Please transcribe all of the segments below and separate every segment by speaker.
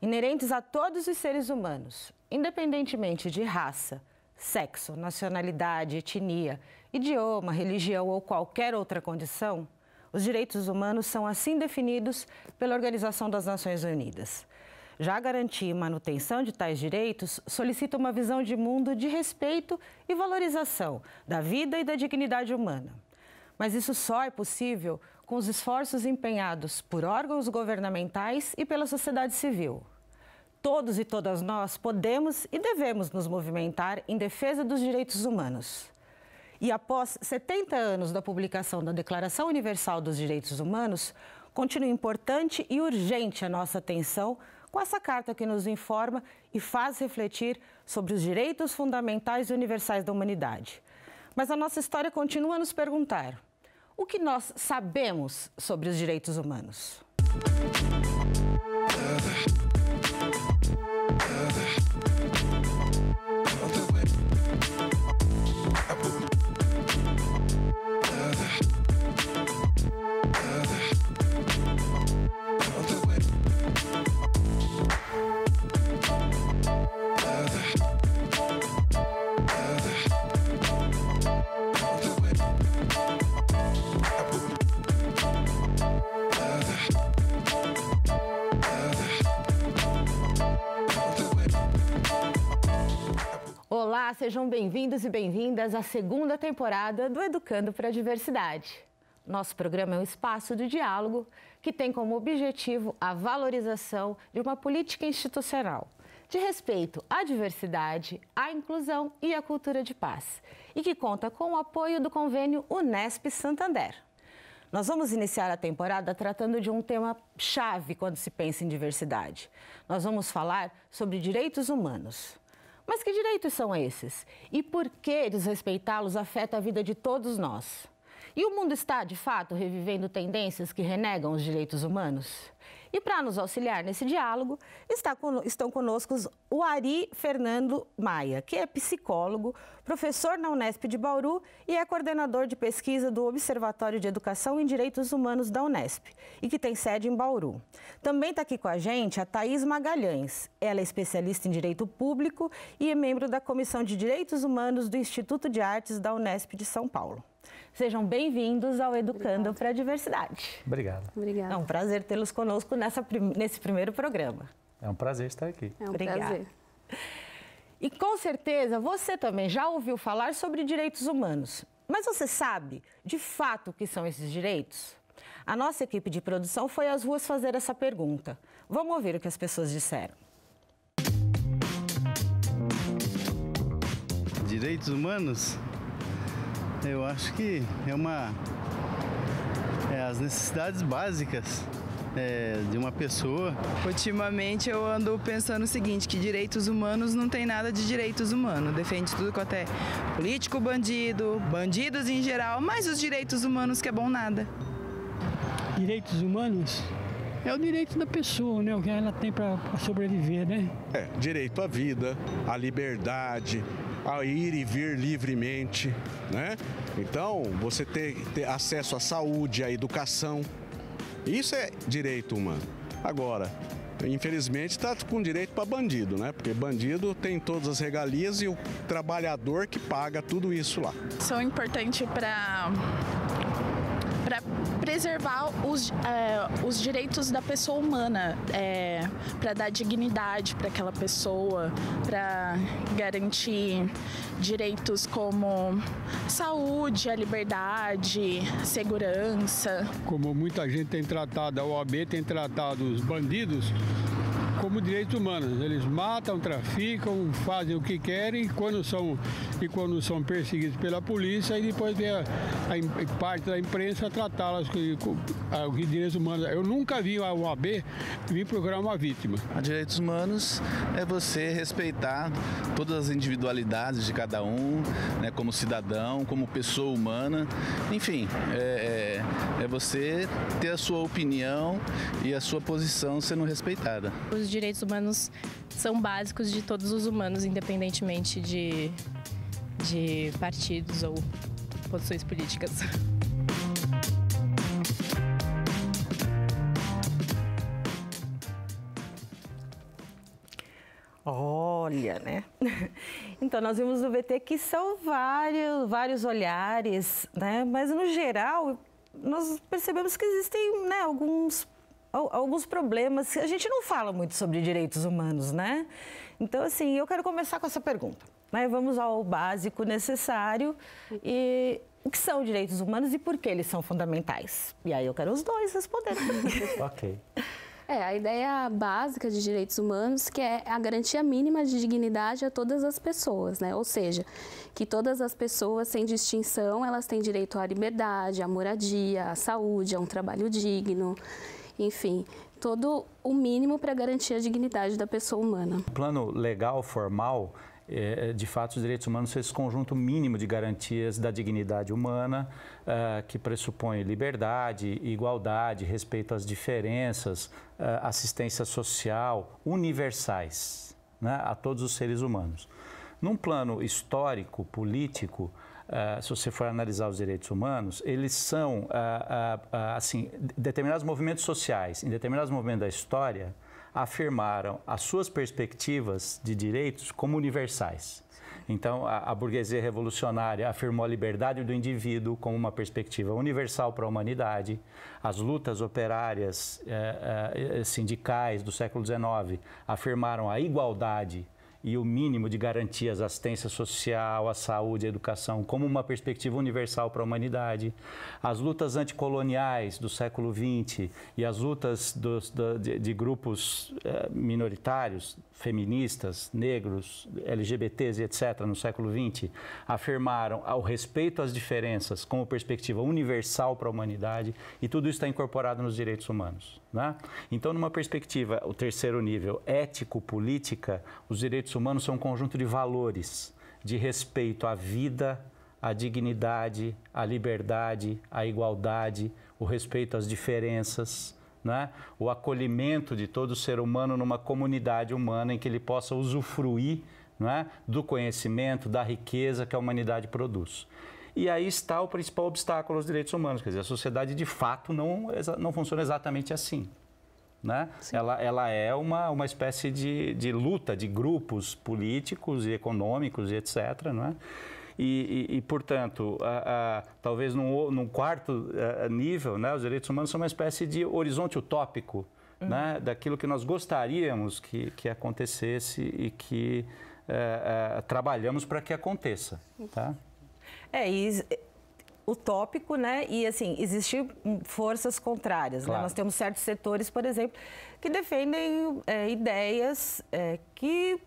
Speaker 1: inerentes a todos os seres humanos, independentemente de raça, sexo, nacionalidade, etnia, idioma, religião ou qualquer outra condição, os direitos humanos são assim definidos pela Organização das Nações Unidas. Já garantir e manutenção de tais direitos solicita uma visão de mundo de respeito e valorização da vida e da dignidade humana. Mas isso só é possível com os esforços empenhados por órgãos governamentais e pela sociedade civil. Todos e todas nós podemos e devemos nos movimentar em defesa dos direitos humanos. E após 70 anos da publicação da Declaração Universal dos Direitos Humanos, continua importante e urgente a nossa atenção com essa carta que nos informa e faz refletir sobre os direitos fundamentais e universais da humanidade. Mas a nossa história continua a nos perguntar: o que nós sabemos sobre os direitos humanos? Olá, sejam bem-vindos e bem-vindas à segunda temporada do Educando para a Diversidade. Nosso programa é um espaço de diálogo que tem como objetivo a valorização de uma política institucional de respeito à diversidade, à inclusão e à cultura de paz, e que conta com o apoio do convênio Unesp Santander. Nós vamos iniciar a temporada tratando de um tema chave quando se pensa em diversidade. Nós vamos falar sobre direitos humanos. Mas que direitos são esses? E por que desrespeitá-los afeta a vida de todos nós? E o mundo está, de fato, revivendo tendências que renegam os direitos humanos? E para nos auxiliar nesse diálogo, estão conosco o Ari Fernando Maia, que é psicólogo, professor na Unesp de Bauru e é coordenador de pesquisa do Observatório de Educação em Direitos Humanos da Unesp, e que tem sede em Bauru. Também está aqui com a gente a Thaís Magalhães. Ela é especialista em Direito Público e é membro da Comissão de Direitos Humanos do Instituto de Artes da Unesp de São Paulo. Sejam bem-vindos ao Educando para a Diversidade.
Speaker 2: Obrigado.
Speaker 1: É um prazer tê-los conosco nesse primeiro programa.
Speaker 2: É um prazer estar aqui.
Speaker 3: É um prazer.
Speaker 1: E com certeza você também já ouviu falar sobre direitos humanos. Mas você sabe, de fato, o que são esses direitos? A nossa equipe de produção foi às ruas fazer essa pergunta. Vamos ouvir o que as pessoas disseram.
Speaker 4: Direitos humanos? Eu acho que as necessidades básicas de uma pessoa.
Speaker 5: Ultimamente eu ando pensando o seguinte, que direitos humanos não tem nada de direitos humanos. Defende tudo quanto é político bandido, bandidos em geral, mas os direitos humanos que é bom nada.
Speaker 6: Direitos humanos é o direito da pessoa, né? O que ela tem para sobreviver, né?
Speaker 7: Direito à vida, à liberdade, a ir e vir livremente, né? Então, você ter acesso à saúde, à educação, isso é direito humano. Agora, infelizmente, está com direito para bandido, né? Porque bandido tem todas as regalias e o trabalhador que paga tudo isso lá.
Speaker 3: São importantes para preservar os direitos da pessoa humana, para dar dignidade para aquela pessoa, para garantir direitos como saúde, a liberdade, segurança.
Speaker 6: Como muita gente tem tratado, a OAB tem tratado os bandidos como direitos humanos. Eles matam, traficam, fazem o que querem e quando são perseguidos pela polícia, e depois vem a parte da imprensa tratá-las com direitos humanos. Eu nunca vi a OAB vir procurar uma vítima.
Speaker 8: Direitos humanos é você respeitar todas as individualidades de cada um, né, como cidadão, como pessoa humana. Enfim, é você ter a sua opinião e a sua posição sendo respeitada.
Speaker 9: Os direitos humanos são básicos de todos os humanos, independentemente de partidos ou posições políticas.
Speaker 1: Olha, né? Então, nós vimos no VT que são vários olhares, né? Mas, no geral, nós percebemos que existem, né, alguns problemas. A gente não fala muito sobre direitos humanos, né? Então, assim, eu quero começar com essa pergunta. Né? Vamos ao básico necessário e o que são direitos humanos e por que eles são fundamentais? E aí eu quero os dois responderem.
Speaker 2: Ok.
Speaker 9: A ideia básica de direitos humanos que é a garantia mínima de dignidade a todas as pessoas, né? Ou seja, que todas as pessoas, sem distinção, elas têm direito à liberdade, à moradia, à saúde, a um trabalho digno, enfim, todo o mínimo para garantir a dignidade da pessoa humana.
Speaker 2: No plano legal, formal, de fato, os direitos humanos são esse conjunto mínimo de garantias da dignidade humana, que pressupõe liberdade, igualdade, respeito às diferenças, assistência social, universais, né, a todos os seres humanos. Num plano histórico, político, se você for analisar os direitos humanos, eles são, assim, determinados movimentos sociais, em determinados momentos da história, afirmaram as suas perspectivas de direitos como universais. Então, a burguesia revolucionária afirmou a liberdade do indivíduo como uma perspectiva universal para a humanidade. As lutas operárias sindicais do século XIX afirmaram a igualdade e o mínimo de garantias à assistência social, à saúde, à educação, como uma perspectiva universal para a humanidade. As lutas anticoloniais do século XX e as lutas de grupos minoritários, feministas, negros, LGBTs e etc., no século XX, afirmaram o respeito às diferenças como perspectiva universal para a humanidade, e tudo isso está incorporado nos direitos humanos, né? Então, numa perspectiva, o terceiro nível, ético-política, os direitos humanos são um conjunto de valores de respeito à vida, à dignidade, à liberdade, à igualdade, o respeito às diferenças, né? O acolhimento de todo ser humano numa comunidade humana em que ele possa usufruir, né, do conhecimento, da riqueza que a humanidade produz. E aí está o principal obstáculo aos direitos humanos, quer dizer, a sociedade de fato não funciona exatamente assim, né? Ela é uma espécie de luta de grupos políticos e econômicos e etc., não é? Portanto, talvez num quarto nível, né, os direitos humanos são uma espécie de horizonte utópico, né, daquilo que nós gostaríamos que acontecesse e que trabalhamos para que aconteça. Tá?
Speaker 1: Utópico, né? E assim, existem forças contrárias. Claro. Né? Nós temos certos setores, por exemplo, que defendem ideias que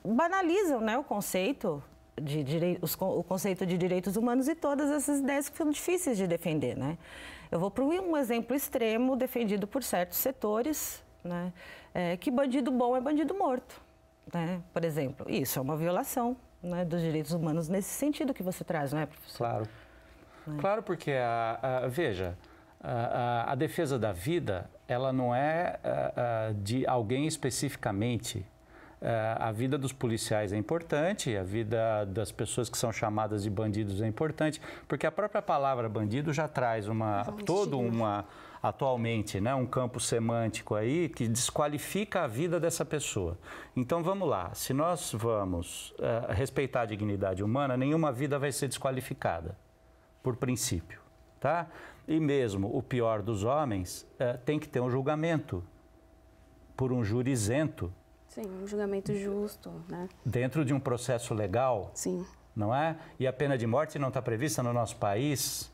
Speaker 1: banalizam, né, o conceito de direitos humanos e todas essas ideias que são difíceis de defender, né? Eu vou para um exemplo extremo defendido por certos setores, né? Que bandido bom é bandido morto, né? Por exemplo, isso é uma violação, né, dos direitos humanos nesse sentido que você traz, não é, professor?
Speaker 2: Claro. Claro, porque, veja, a defesa da vida, ela não é de alguém especificamente. A vida dos policiais é importante, a vida das pessoas que são chamadas de bandidos é importante, porque a própria palavra bandido já traz atualmente, né, um campo semântico aí que desqualifica a vida dessa pessoa. Então vamos lá, se nós vamos respeitar a dignidade humana, nenhuma vida vai ser desqualificada, por princípio, tá? E mesmo o pior dos homens tem que ter um julgamento por um júri isento.
Speaker 9: Sim, um julgamento justo, né?
Speaker 2: Dentro de um processo legal.
Speaker 9: Sim.
Speaker 2: Não é? E a pena de morte não está prevista no nosso país,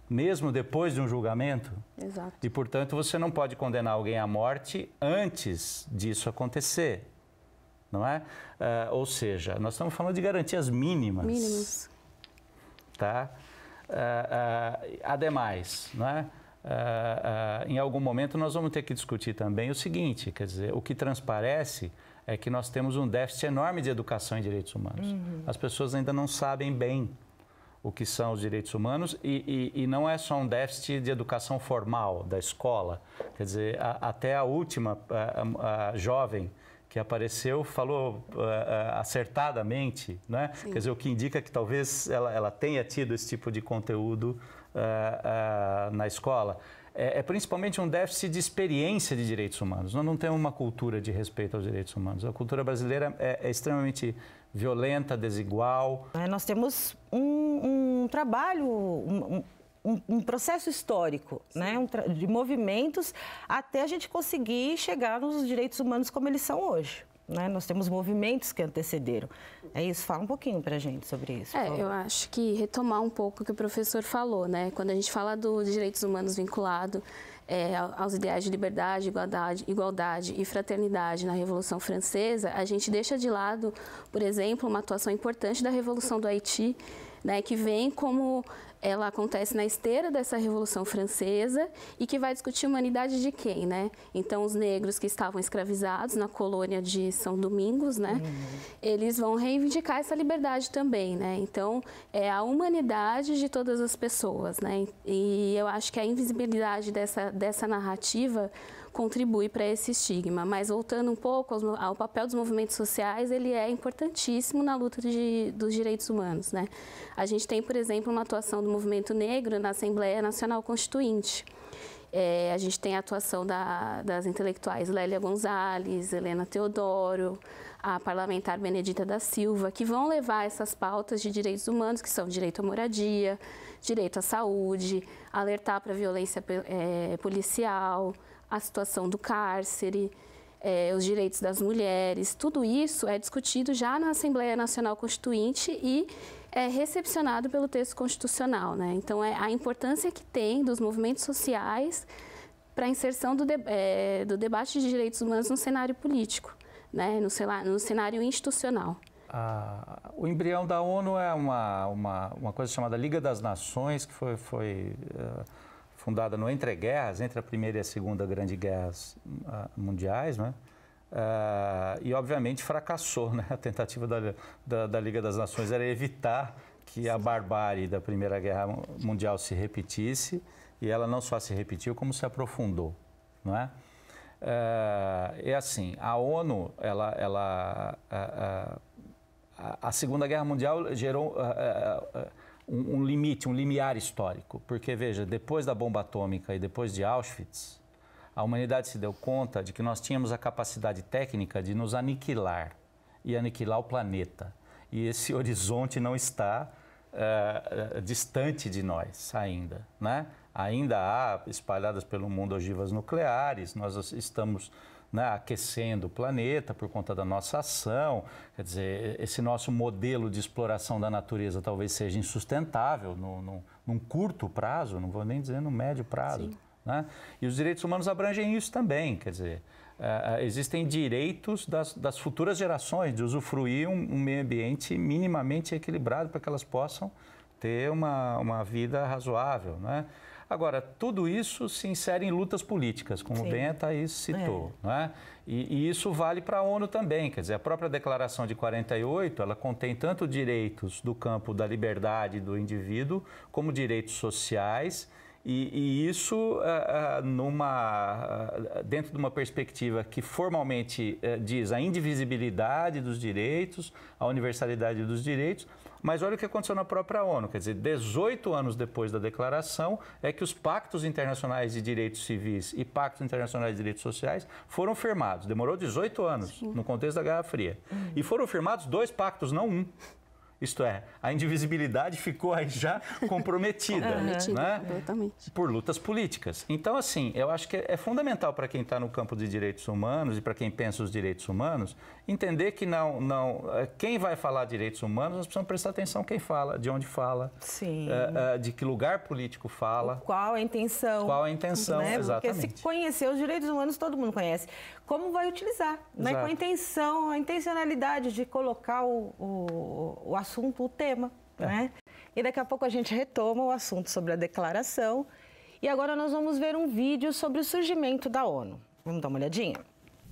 Speaker 2: mesmo depois de um julgamento.
Speaker 9: Exato.
Speaker 2: E, portanto, você não pode condenar alguém à morte antes disso acontecer, não é? Ou seja, nós estamos falando de garantias mínimas.
Speaker 9: Mínimas.
Speaker 2: Tá? Ademais, não é? Em algum momento nós vamos ter que discutir também o seguinte, quer dizer, o que transparece é que nós temos um déficit enorme de educação em direitos humanos. As pessoas ainda não sabem bem o que são os direitos humanos e não é só um déficit de educação formal da escola, quer dizer, até a última jovem que apareceu falou acertadamente, né? Quer dizer, o que indica que talvez ela tenha tido esse tipo de conteúdo na escola. é principalmente um déficit de experiência de direitos humanos. Nós não temos uma cultura de respeito aos direitos humanos. A cultura brasileira é extremamente violenta, desigual.
Speaker 1: Nós temos um trabalho, um processo histórico, né? De movimentos até a gente conseguir chegar nos direitos humanos como eles são hoje. Né? Nós temos movimentos que antecederam. É isso, fala um pouquinho para a gente sobre isso.
Speaker 9: Eu acho que retomar um pouco o que o professor falou, né? Quando a gente fala dos direitos humanos vinculado aos ideais de liberdade, igualdade e fraternidade na Revolução Francesa, a gente deixa de lado, por exemplo, uma atuação importante da Revolução do Haiti, né, que vem como ela acontece na esteira dessa Revolução Francesa e que vai discutir humanidade de quem, né? Então, os negros que estavam escravizados na colônia de São Domingos, né? Eles vão reivindicar essa liberdade também, né? Então, é a humanidade de todas as pessoas, né? E eu acho que a invisibilidade dessa narrativa contribui para esse estigma. Mas voltando um pouco ao papel dos movimentos sociais, ele é importantíssimo na luta dos direitos humanos, né? A gente tem, por exemplo, uma atuação do movimento negro na Assembleia Nacional Constituinte. A gente tem a atuação das intelectuais Lélia Gonzalez, Helena Teodoro, a parlamentar Benedita da Silva, que vão levar essas pautas de direitos humanos, que são direito à moradia, direito à saúde, alertar para a violência policial, a situação do cárcere, os direitos das mulheres. Tudo isso é discutido já na Assembleia Nacional Constituinte e é recepcionado pelo texto constitucional, né? Então, a importância que tem dos movimentos sociais para a inserção do debate de direitos humanos no cenário político, né? No cenário institucional.
Speaker 2: O embrião da ONU é uma coisa chamada Liga das Nações, que foi fundada no entreguerras, entre a Primeira e a Segunda Grande Guerras Mundiais, né? E, obviamente, fracassou, né? A tentativa da Liga das Nações era evitar que a barbárie da Primeira Guerra Mundial se repetisse, e ela não só se repetiu, como se aprofundou, não é? Assim, a ONU, a Segunda Guerra Mundial gerou um limite, um limiar histórico, porque, veja, depois da bomba atômica e depois de Auschwitz, a humanidade se deu conta de que nós tínhamos a capacidade técnica de nos aniquilar e aniquilar o planeta. E esse horizonte não está distante de nós ainda, né? Ainda há espalhadas pelo mundo ogivas nucleares, nós estamos, né, aquecendo o planeta por conta da nossa ação. Quer dizer, esse nosso modelo de exploração da natureza talvez seja insustentável num curto prazo, não vou nem dizer no médio prazo. Sim. Né? E os direitos humanos abrangem isso também, quer dizer, existem direitos das futuras gerações de usufruir um meio ambiente minimamente equilibrado para que elas possam ter uma vida razoável, né? Agora, tudo isso se insere em lutas políticas, como bem a Thaís citou, né? E isso vale para a ONU também, quer dizer, a própria Declaração de 48, ela contém tanto direitos do campo da liberdade do indivíduo, como direitos sociais. E isso dentro de uma perspectiva que formalmente diz a indivisibilidade dos direitos, a universalidade dos direitos, mas olha o que aconteceu na própria ONU, quer dizer, 18 anos depois da declaração é que os pactos internacionais de direitos civis e pactos internacionais de direitos sociais foram firmados. Demorou 18 anos no contexto da Guerra Fria. E foram firmados 2 pactos, não um. Isto é, a indivisibilidade ficou aí já comprometida, né? Por lutas políticas. Então, assim, eu acho que é fundamental para quem está no campo de direitos humanos e para quem pensa os direitos humanos, entender que quem vai falar direitos humanos, nós precisamos prestar atenção quem fala, de onde fala, de que lugar político fala.
Speaker 1: Qual a intenção.
Speaker 2: Qual a intenção, né?
Speaker 1: Exatamente. Porque se conhecer os direitos humanos, todo mundo conhece. Como vai utilizar, né? Com a intenção, a intencionalidade de colocar o assunto, o tema, né? E daqui a pouco a gente retoma o assunto sobre a declaração. E agora nós vamos ver um vídeo sobre o surgimento da ONU. Vamos dar uma olhadinha?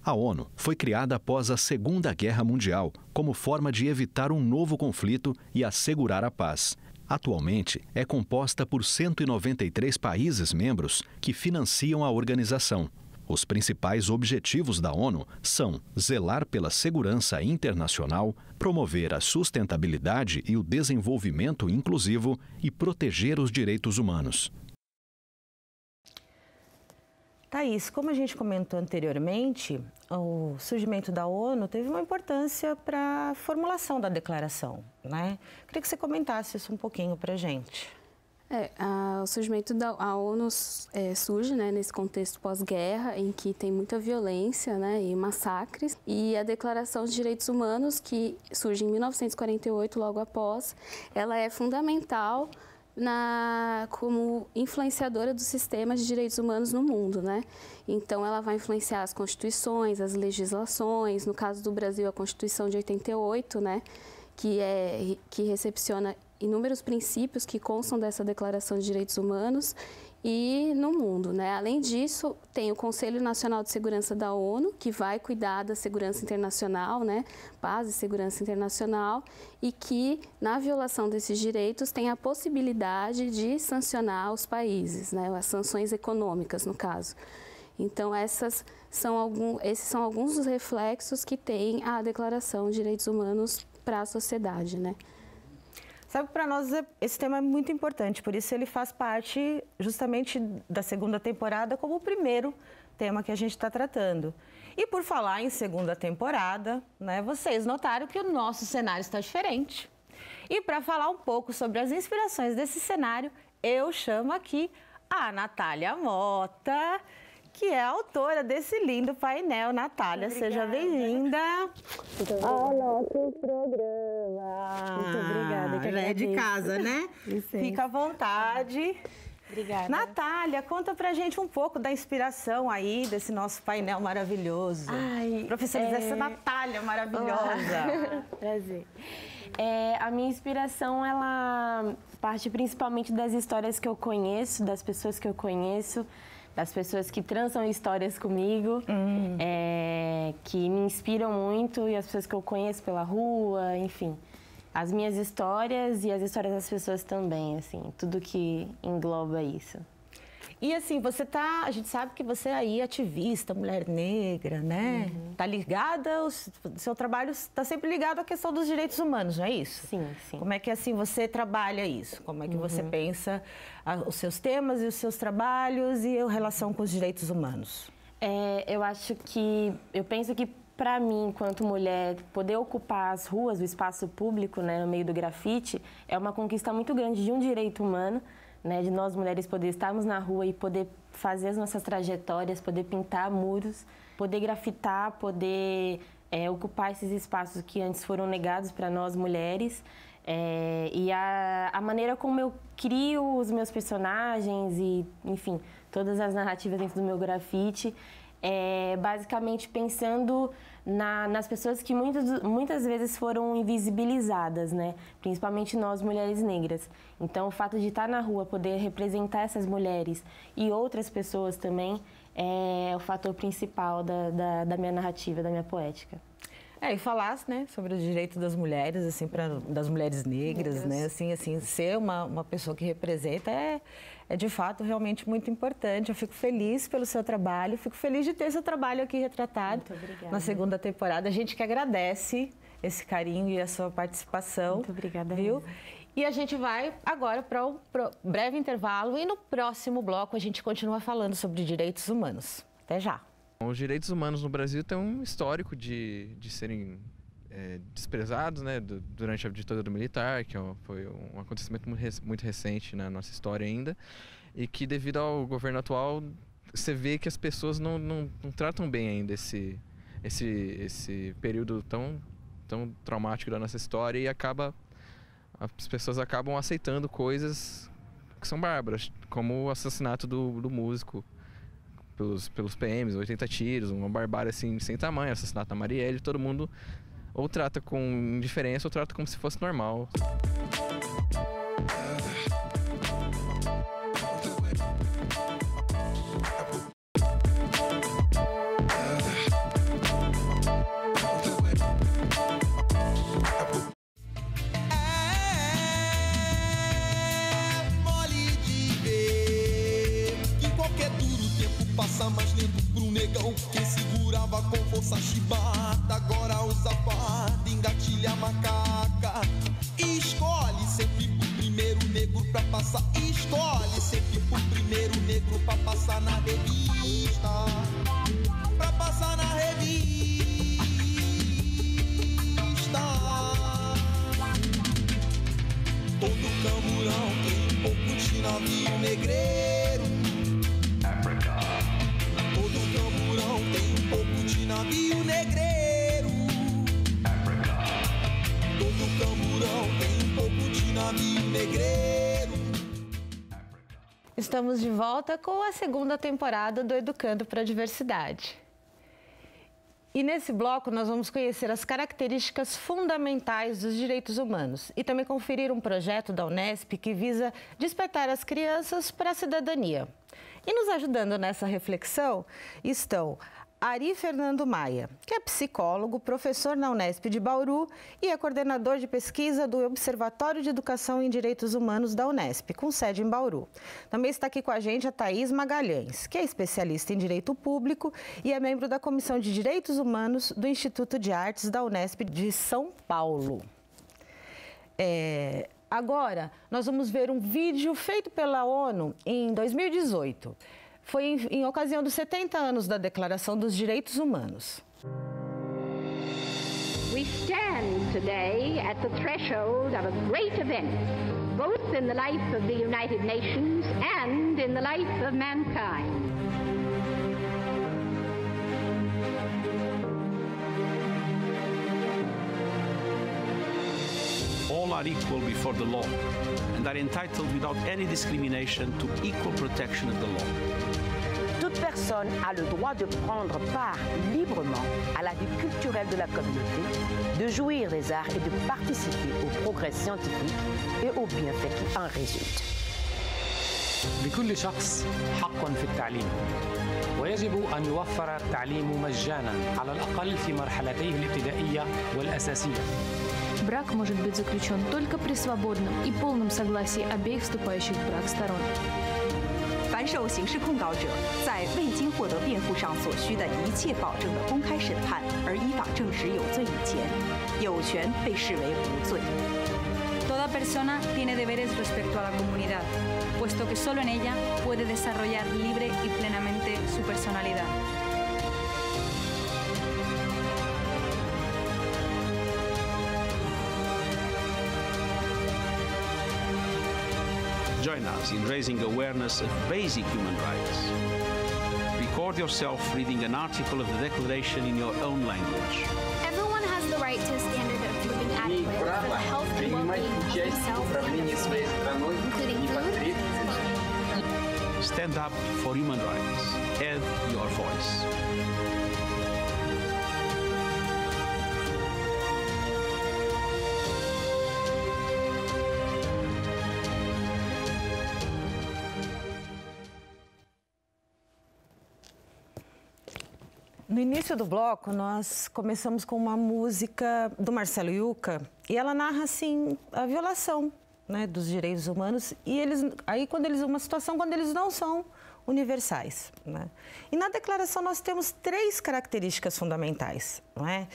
Speaker 10: A ONU foi criada após a Segunda Guerra Mundial como forma de evitar um novo conflito e assegurar a paz. Atualmente, é composta por 193 países membros que financiam a organização. Os principais objetivos da ONU são zelar pela segurança internacional, promover a sustentabilidade e o desenvolvimento inclusivo e proteger os direitos humanos.
Speaker 1: Thaís, como a gente comentou anteriormente, o surgimento da ONU teve uma importância para a formulação da declaração, né? Queria que você comentasse isso um pouquinho para a gente.
Speaker 9: O surgimento da ONU surge, né, nesse contexto pós-guerra, em que tem muita violência, né, e massacres. E a Declaração de Direitos Humanos, que surge em 1948, logo após, ela é fundamental como influenciadora do sistema de direitos humanos no mundo, né? Então, ela vai influenciar as constituições, as legislações, no caso do Brasil, a Constituição de 88, né? Que recepciona inúmeros princípios que constam dessa Declaração de Direitos Humanos e no mundo, né? Além disso, tem o Conselho Nacional de Segurança da ONU, que vai cuidar da segurança internacional, né? Paz e segurança internacional, e que, na violação desses direitos, tem a possibilidade de sancionar os países, né? As sanções econômicas, no caso. Então, esses são alguns dos reflexos que tem a Declaração de Direitos Humanos para a sociedade, né?
Speaker 1: Sabe, para nós esse tema é muito importante, por isso ele faz parte justamente da segunda temporada como o primeiro tema que a gente está tratando. E por falar em segunda temporada, né, vocês notaram que o nosso cenário está diferente. E para falar um pouco sobre as inspirações desse cenário, eu chamo aqui a Natália Mota, que é a autora desse lindo painel. Natália, seja bem-vinda ao nosso programa.
Speaker 11: Muito obrigada.
Speaker 1: Já é de casa, né? Fica à vontade.
Speaker 11: Obrigada.
Speaker 1: Natália, conta pra gente um pouco da inspiração aí desse nosso painel maravilhoso. Professora, essa Natália maravilhosa.
Speaker 11: Prazer. A minha inspiração, ela parte principalmente das histórias que eu conheço, das pessoas que eu conheço, das pessoas que transam histórias comigo, que me inspiram muito, e as pessoas que eu conheço pela rua, enfim. As minhas histórias e as histórias das pessoas também, assim, tudo que engloba isso.
Speaker 1: E assim, a gente sabe que você aí é ativista, mulher negra, né? Tá ligada, o seu trabalho está sempre ligado à questão dos direitos humanos, não é isso?
Speaker 11: Sim, sim.
Speaker 1: Como é que assim você trabalha isso? Como é que você pensa os seus temas e os seus trabalhos e a relação com os direitos humanos?
Speaker 11: Eu penso que para mim, enquanto mulher, poder ocupar as ruas, o espaço público, né, no meio do grafite, é uma conquista muito grande de um direito humano, né, de nós mulheres poder estarmos na rua e poder fazer as nossas trajetórias, poder pintar muros, poder grafitar, poder ocupar esses espaços que antes foram negados para nós mulheres. E a maneira como eu crio os meus personagens e, enfim, todas as narrativas dentro do meu grafite, basicamente pensando nas pessoas que muitas vezes foram invisibilizadas, né? Principalmente nós, mulheres negras. Então, o fato de estar na rua, poder representar essas mulheres e outras pessoas também é o fator principal da minha narrativa, da minha poética.
Speaker 1: E falasse, né, sobre o direito das mulheres, assim, das mulheres negras, né, assim, ser uma pessoa que representa é de fato realmente muito importante. Eu fico feliz pelo seu trabalho, fico feliz de ter seu trabalho aqui retratado na segunda temporada. A gente que agradece esse carinho e a sua participação.
Speaker 11: Muito obrigada,
Speaker 1: viu?
Speaker 11: Risa.
Speaker 1: E a gente vai agora para um breve intervalo e no próximo bloco a gente continua falando sobre direitos humanos. Até já!
Speaker 12: Os direitos humanos no Brasil têm um histórico de serem desprezados, né, durante a ditadura militar, que foi um acontecimento muito recente na nossa história ainda, e que devido ao governo atual, você vê que as pessoas não tratam bem ainda esse período tão traumático da nossa história, e as pessoas acabam aceitando coisas que são bárbaras, como o assassinato do músico pelos PMs, 80 tiros, uma barbárie assim sem tamanho, assassinato da Marielle. Todo mundo ou trata com indiferença ou trata como se fosse normal.
Speaker 13: Passa mais lento pro negão, quem segurava com força chibata, agora usa farda, engatilha a macaca e escolhe navio negreiro. Todo camburão tem um pouco de navio negreiro. Todo camburão tem um pouco de navio negreiro.
Speaker 1: Estamos de volta com a segunda temporada do Educando para a Diversidade. E nesse bloco nós vamos conhecer as características fundamentais dos direitos humanos e também conferir um projeto da Unesp que visa despertar as crianças para a cidadania. E nos ajudando nessa reflexão estão Ari Fernando Maia, que é psicólogo, professor na Unesp de Bauru e é coordenador de pesquisa do Observatório de Educação em Direitos Humanos da Unesp, com sede em Bauru. Também está aqui com a gente a Thaís Magalhães, que é especialista em Direito Público e é membro da Comissão de Direitos Humanos do Instituto de Artes da Unesp de São Paulo. Agora, nós vamos ver um vídeo feito pela ONU em 2018. Foi em ocasião dos 70 anos da Declaração dos Direitos Humanos.
Speaker 14: We stand today at the threshold of a great event, both in the life of the United Nations and in the life of mankind.
Speaker 15: All are equal before the law and are entitled without any discrimination to equal protection of the law.
Speaker 16: Toute personne a le droit de prendre part librement à la vie culturelle de la communauté, de jouir des arts et de participer au progrès scientifique et aux bienfaits qui en résultent.
Speaker 17: لكل شخص حق في التعليم ويجب أن يوفر التعليم مجانا على الأقل في مرحلتيه الابتدائية والأساسية.
Speaker 18: Брак может быть заключен только при свободном и полном согласии обеих вступающих в брак сторон.
Speaker 19: 凡受刑事控告者，在未经获得辩护上所需的一切保证的公开审判而依法证实有罪以前，有权被视为无罪。
Speaker 20: Toda persona tiene deberes respecto a la comunidad, puesto que solo en ella puede desarrollar libre y plenamente su personalidad.
Speaker 15: Join us in raising awareness of basic human rights. Record yourself reading an article of the Declaration in your own language.
Speaker 21: Everyone has the right to a standard of living adequate for the health and well-being of themselves and their family, including food.
Speaker 15: Stand up for human rights. Add your voice.
Speaker 1: No início do bloco, nós começamos com uma música do Marcelo Yuca e ela narra, assim, a violação, né, dos direitos humanos e uma situação quando eles não são universais, né? E na declaração nós temos 3 características fundamentais, não é?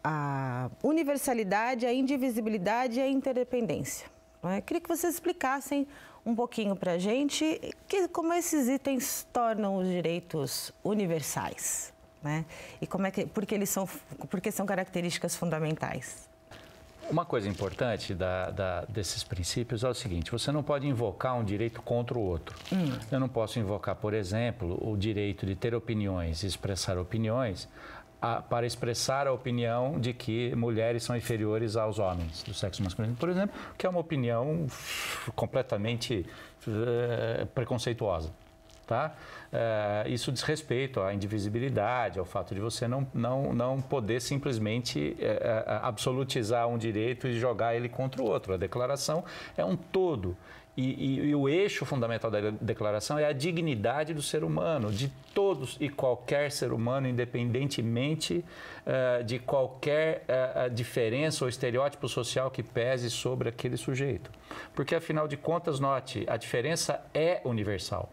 Speaker 1: A universalidade, a indivisibilidade e a interdependência. Não é? Queria que vocês explicassem um pouquinho para a gente como esses itens tornam os direitos universais, né? E porque são características fundamentais.
Speaker 2: Uma coisa importante desses princípios é o seguinte: você não pode invocar um direito contra o outro. Eu não posso invocar, por exemplo, o direito de ter opiniões e expressar opiniões para expressar a opinião de que mulheres são inferiores aos homens do sexo masculino, por exemplo, que é uma opinião completamente preconceituosa. Tá? Isso diz respeito à indivisibilidade, ao fato de você não poder simplesmente absolutizar um direito e jogar ele contra o outro. A declaração é um todo. E o eixo fundamental da declaração é a dignidade do ser humano, de todos e qualquer ser humano, independentemente de qualquer diferença ou estereótipo social que pese sobre aquele sujeito. Porque, afinal de contas, note, a diferença é universal.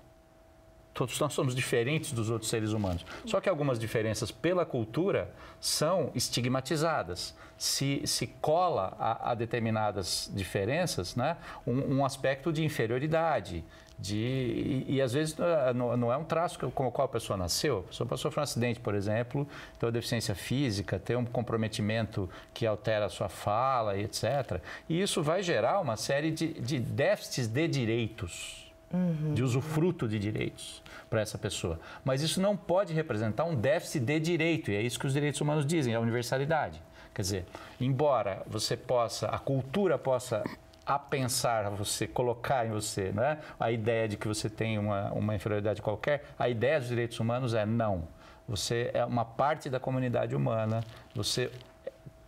Speaker 2: Todos nós somos diferentes dos outros seres humanos. Só que algumas diferenças pela cultura são estigmatizadas. Se cola a determinadas diferenças, né, um aspecto de inferioridade, E às vezes não é um traço com o qual a pessoa nasceu. A pessoa sofreu um acidente, por exemplo, tem uma deficiência física, tem um comprometimento que altera a sua fala e etc. E isso vai gerar uma série de déficits de direitos, de usufruto de direitos para essa pessoa. Mas isso não pode representar um déficit de direito, e é isso que os direitos humanos dizem, a universalidade. Quer dizer, embora a cultura possa pensar você, colocar em você, né, a ideia de que você tem uma inferioridade qualquer, a ideia dos direitos humanos é não. Você é uma parte da comunidade humana, você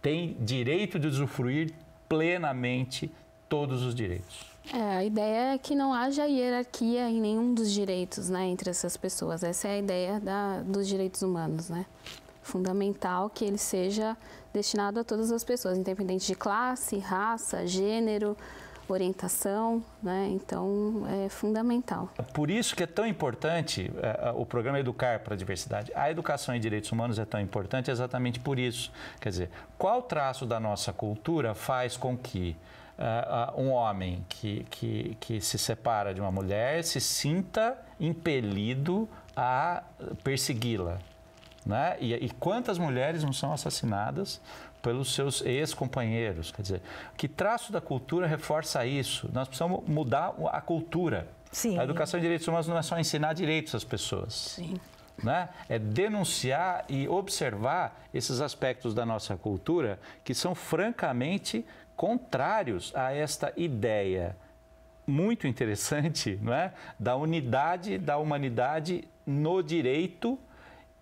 Speaker 2: tem direito de usufruir plenamente todos os direitos.
Speaker 9: A ideia é que não haja hierarquia em nenhum dos direitos, né, entre essas pessoas. Essa é a ideia dos direitos humanos, né? Fundamental que ele seja destinado a todas as pessoas, independente de classe, raça, gênero, orientação, né? Então é fundamental.
Speaker 2: Por isso que é tão importante o programa Educar para a Diversidade. A educação em direitos humanos é tão importante exatamente por isso. Quer dizer, qual traço da nossa cultura faz com que um homem que se separa de uma mulher se sinta impelido a persegui-la? Né? E quantas mulheres não são assassinadas pelos seus ex-companheiros? Quer dizer, que traço da cultura reforça isso? Nós precisamos mudar a cultura.
Speaker 1: Sim.
Speaker 2: A educação em direitos humanos não é só ensinar direitos às pessoas.
Speaker 9: Sim.
Speaker 2: Né? É denunciar e observar esses aspectos da nossa cultura que são francamente contrários a esta ideia muito interessante, não é? Da unidade da humanidade no direito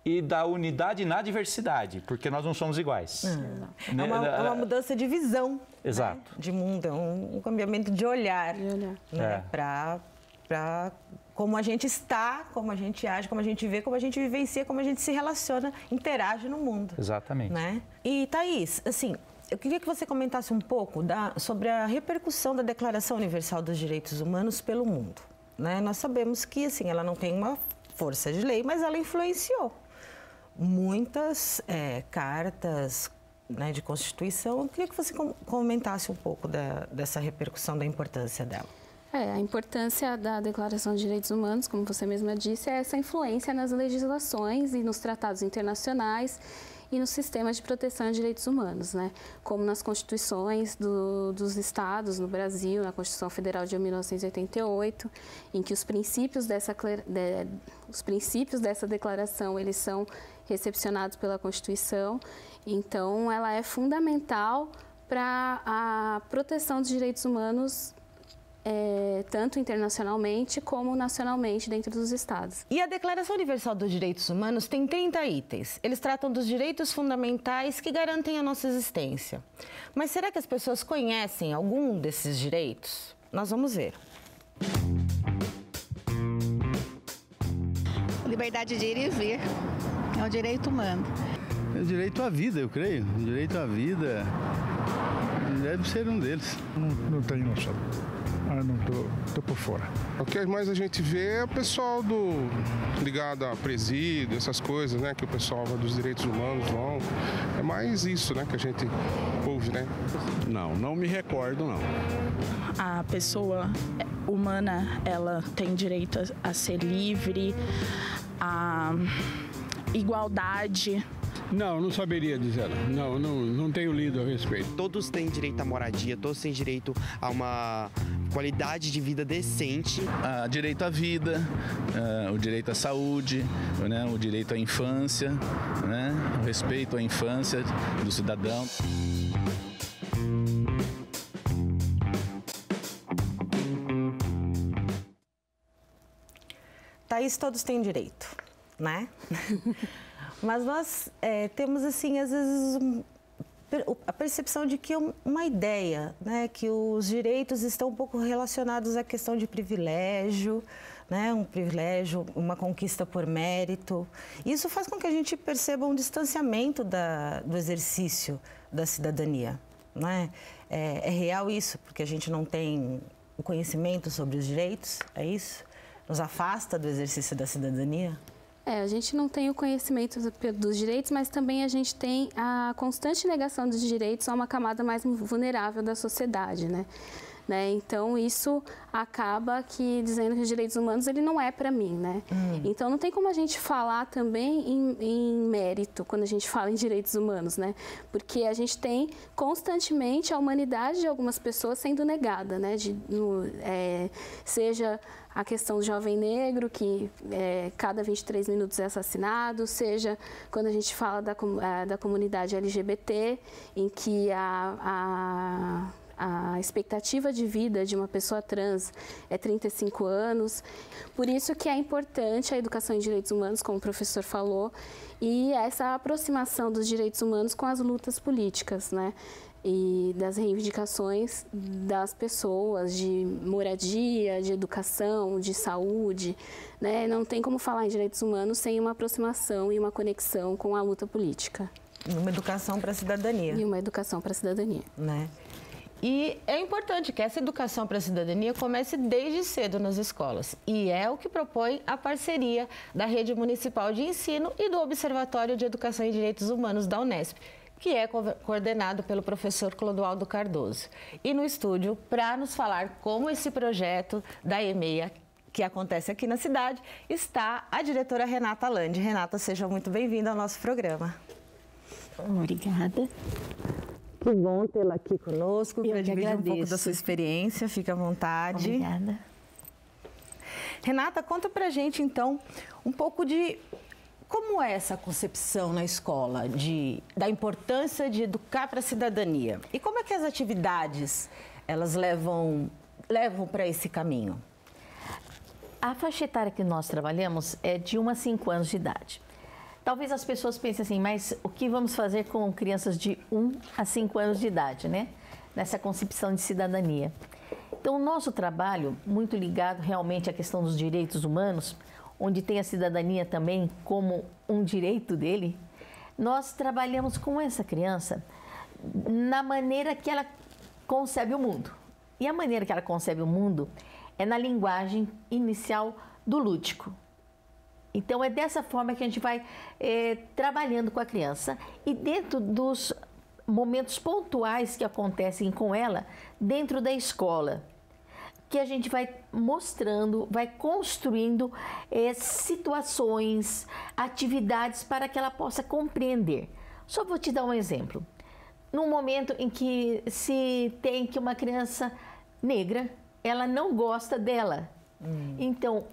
Speaker 2: e da unidade na diversidade, porque nós não somos iguais.
Speaker 1: É uma mudança de visão.
Speaker 2: Exato.
Speaker 1: Né? De mundo, é um cambiamento de olhar. Né? Para como a gente está, como a gente age, como a gente vê, como a gente vivencia, como a gente se relaciona, interage no mundo.
Speaker 2: Exatamente.
Speaker 1: Né? E, Thaís, assim, eu queria que você comentasse um pouco sobre a repercussão da Declaração Universal dos Direitos Humanos pelo mundo. Né? Nós sabemos que, assim, ela não tem uma força de lei, mas ela influenciou muitas cartas, né, de Constituição. Eu queria que você comentasse um pouco dessa repercussão, da importância dela.
Speaker 9: A importância da Declaração de Direitos Humanos, como você mesma disse, é essa influência nas legislações e nos tratados internacionais e nos sistemas de proteção de direitos humanos, né? Como nas constituições dos estados no Brasil, na Constituição Federal de 1988, em que os princípios dessa declaração eles são recepcionados pela Constituição. Então, ela é fundamental para a proteção dos direitos humanos, tanto internacionalmente como nacionalmente dentro dos estados.
Speaker 1: E a Declaração Universal dos Direitos Humanos tem 30 itens. Eles tratam dos direitos fundamentais que garantem a nossa existência. Mas será que as pessoas conhecem algum desses direitos? Nós vamos ver.
Speaker 4: Liberdade de ir e vir é um direito humano.
Speaker 22: É o direito à vida, eu creio. O direito à vida deve ser um deles.
Speaker 23: Não tenho noção. Não tô por fora.
Speaker 24: O que mais a gente vê é o pessoal ligado a presídio, essas coisas, né? Que o pessoal dos direitos humanos vão. É mais isso, né? Que a gente ouve, né?
Speaker 7: Não me recordo, não.
Speaker 3: A pessoa humana, ela tem direito a ser livre, a igualdade.
Speaker 6: Não saberia dizer. Não tenho lido a respeito.
Speaker 25: Todos têm direito à moradia, todos têm direito a uma qualidade de vida decente.
Speaker 8: Direito à vida, o direito à saúde, né? O direito à infância, né? O respeito à infância do cidadão.
Speaker 1: Thaís, todos têm direito, né? Mas nós temos, assim, às vezes, a percepção de que uma ideia, né, que os direitos estão um pouco relacionados à questão de privilégio, né, um privilégio, uma conquista por mérito. Isso faz com que a gente perceba um distanciamento do exercício da cidadania, né? É real isso, porque a gente não tem o conhecimento sobre os direitos, é isso? Nos afasta do exercício da cidadania?
Speaker 9: A gente não tem o conhecimento dos direitos, mas também a gente tem a constante negação dos direitos a uma camada mais vulnerável da sociedade, né? né? Então, isso acaba que dizendo que os direitos humanos, ele não é para mim, né? Então, não tem como a gente falar também em mérito, quando a gente fala em direitos humanos, né? Porque a gente tem constantemente a humanidade de algumas pessoas sendo negada, né? Seja a questão do jovem negro, que cada 23 minutos é assassinado, seja quando a gente fala da comunidade LGBT, em que a expectativa de vida de uma pessoa trans é 35 anos. Por isso que é importante a educação em direitos humanos, como o professor falou, e essa aproximação dos direitos humanos com as lutas políticas, né? E das reivindicações das pessoas, de moradia, de educação, de saúde, né? Não tem como falar em direitos humanos sem uma aproximação e uma conexão com a luta política.
Speaker 1: Uma educação para a cidadania.
Speaker 9: E uma educação para a cidadania.
Speaker 1: Né? E é importante que essa educação para a cidadania comece desde cedo nas escolas. E é o que propõe a parceria da Rede Municipal de Ensino e do Observatório de Educação e Direitos Humanos da Unesp, que é coordenado pelo professor Clodoaldo Cardoso. E no estúdio, para nos falar como esse projeto da EMEA, que acontece aqui na cidade, está a diretora Renata Landi. Renata, seja muito bem-vinda ao nosso programa.
Speaker 5: Obrigada.
Speaker 1: Que bom tê-la aqui conosco, para dividir um pouco da sua experiência. Fique à vontade.
Speaker 5: Obrigada.
Speaker 1: Renata, conta pra gente, então, um pouco de como é essa concepção na escola da importância de educar para a cidadania. E como é que as atividades, elas levam para esse caminho?
Speaker 5: A faixa etária que nós trabalhamos é de 1 a 5 anos de idade. Talvez as pessoas pensem assim, mas o que vamos fazer com crianças de 1 a 5 anos de idade, né? Nessa concepção de cidadania. Então, o nosso trabalho, muito ligado realmente à questão dos direitos humanos, onde tem a cidadania também como um direito dele, nós trabalhamos com essa criança na maneira que ela concebe o mundo. E a maneira que ela concebe o mundo é na linguagem inicial do lúdico. Então, é dessa forma que a gente vai trabalhando com a criança e dentro dos momentos pontuais que acontecem com ela dentro da escola, que a gente vai mostrando, vai construindo situações, atividades para que ela possa compreender. Só vou te dar um exemplo. Num momento em que se tem que uma criança negra, ela não gosta dela. Então,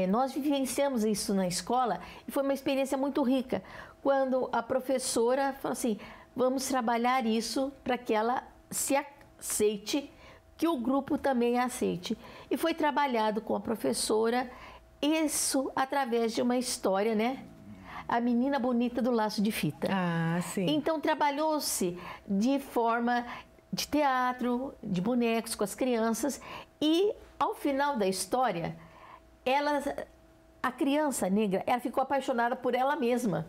Speaker 5: nós vivenciamos isso na escola e foi uma experiência muito rica. Quando a professora falou assim, vamos trabalhar isso para que ela se aceite, que o grupo também aceite. E foi trabalhado com a professora isso através de uma história, né? A Menina Bonita do Laço de Fita.
Speaker 1: Ah, sim.
Speaker 5: Então, trabalhou-se de forma de teatro, de bonecos com as crianças e, ao final da história, a criança negra, ela ficou apaixonada por ela mesma.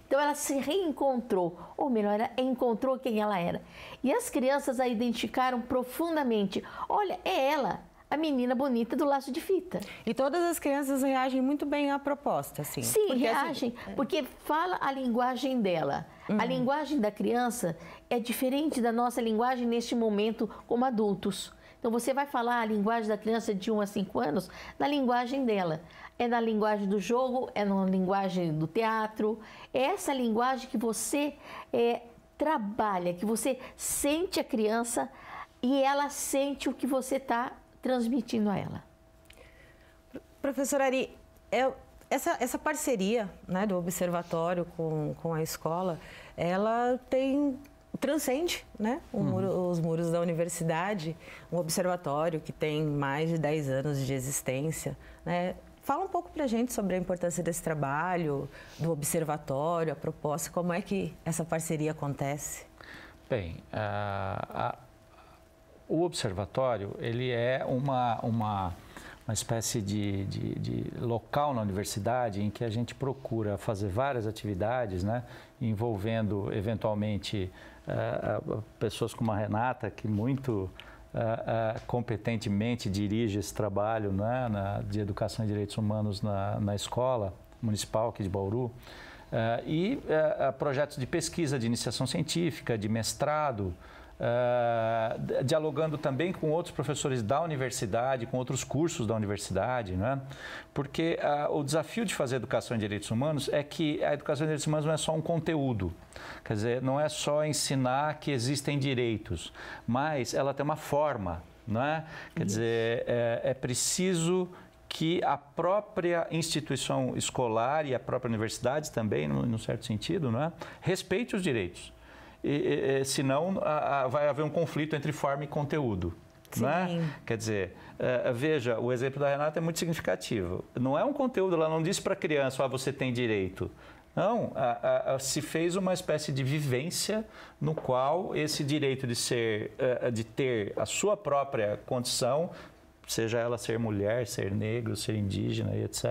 Speaker 5: Então, ela se reencontrou, ou melhor, ela encontrou quem ela era. E as crianças a identificaram profundamente. Olha, é ela, a menina bonita do laço de fita.
Speaker 1: E todas as crianças reagem muito bem à proposta, assim.
Speaker 5: Sim, porque reagem, porque fala a linguagem dela. A linguagem da criança é diferente da nossa linguagem neste momento como adultos. Então, você vai falar a linguagem da criança de 1 a 5 anos na linguagem dela. É na linguagem do jogo, é na linguagem do teatro. É essa linguagem que você trabalha, que você sente a criança e ela sente o que você está transmitindo a ela.
Speaker 1: Professora Ari, essa parceria, né, do observatório com a escola, ela transcende, né, os muros da universidade, um observatório que tem mais de 10 anos de existência, né? Fala um pouco para a gente sobre a importância desse trabalho, do observatório, a proposta, como é que essa parceria acontece?
Speaker 2: Bem, o observatório, ele é uma espécie de local na universidade em que a gente procura fazer várias atividades, né, envolvendo, eventualmente, pessoas como a Renata, que muito competentemente dirige esse trabalho, né, de educação e direitos humanos na escola municipal aqui de Bauru, e projetos de pesquisa, de iniciação científica, de mestrado, dialogando também com outros professores da universidade, com outros cursos da universidade, né? Porque o desafio de fazer educação em direitos humanos é que a educação em direitos humanos não é só um conteúdo, quer dizer, não é só ensinar que existem direitos, mas ela tem uma forma, né? Quer dizer, é preciso que a própria instituição escolar e a própria universidade também, num certo sentido, né, respeite os direitos. Senão vai haver um conflito entre forma e conteúdo. Né? Quer dizer, veja, o exemplo da Renata é muito significativo. Não é um conteúdo, ela não disse para a criança, você tem direito. Não, se fez uma espécie de vivência no qual esse direito de ter a sua própria condição, seja ela ser mulher, ser negro, ser indígena e etc.,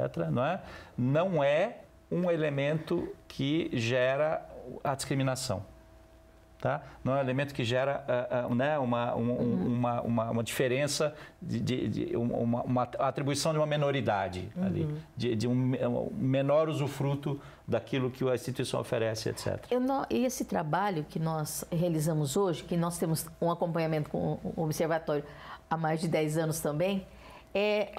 Speaker 2: não é um elemento que gera a discriminação. Tá? Não é um elemento que gera uma diferença, uma atribuição de uma menoridade ali, de um menor usufruto daquilo que a instituição oferece, etc.
Speaker 5: E esse trabalho que nós realizamos hoje, que nós temos um acompanhamento com o Observatório há mais de 10 anos também,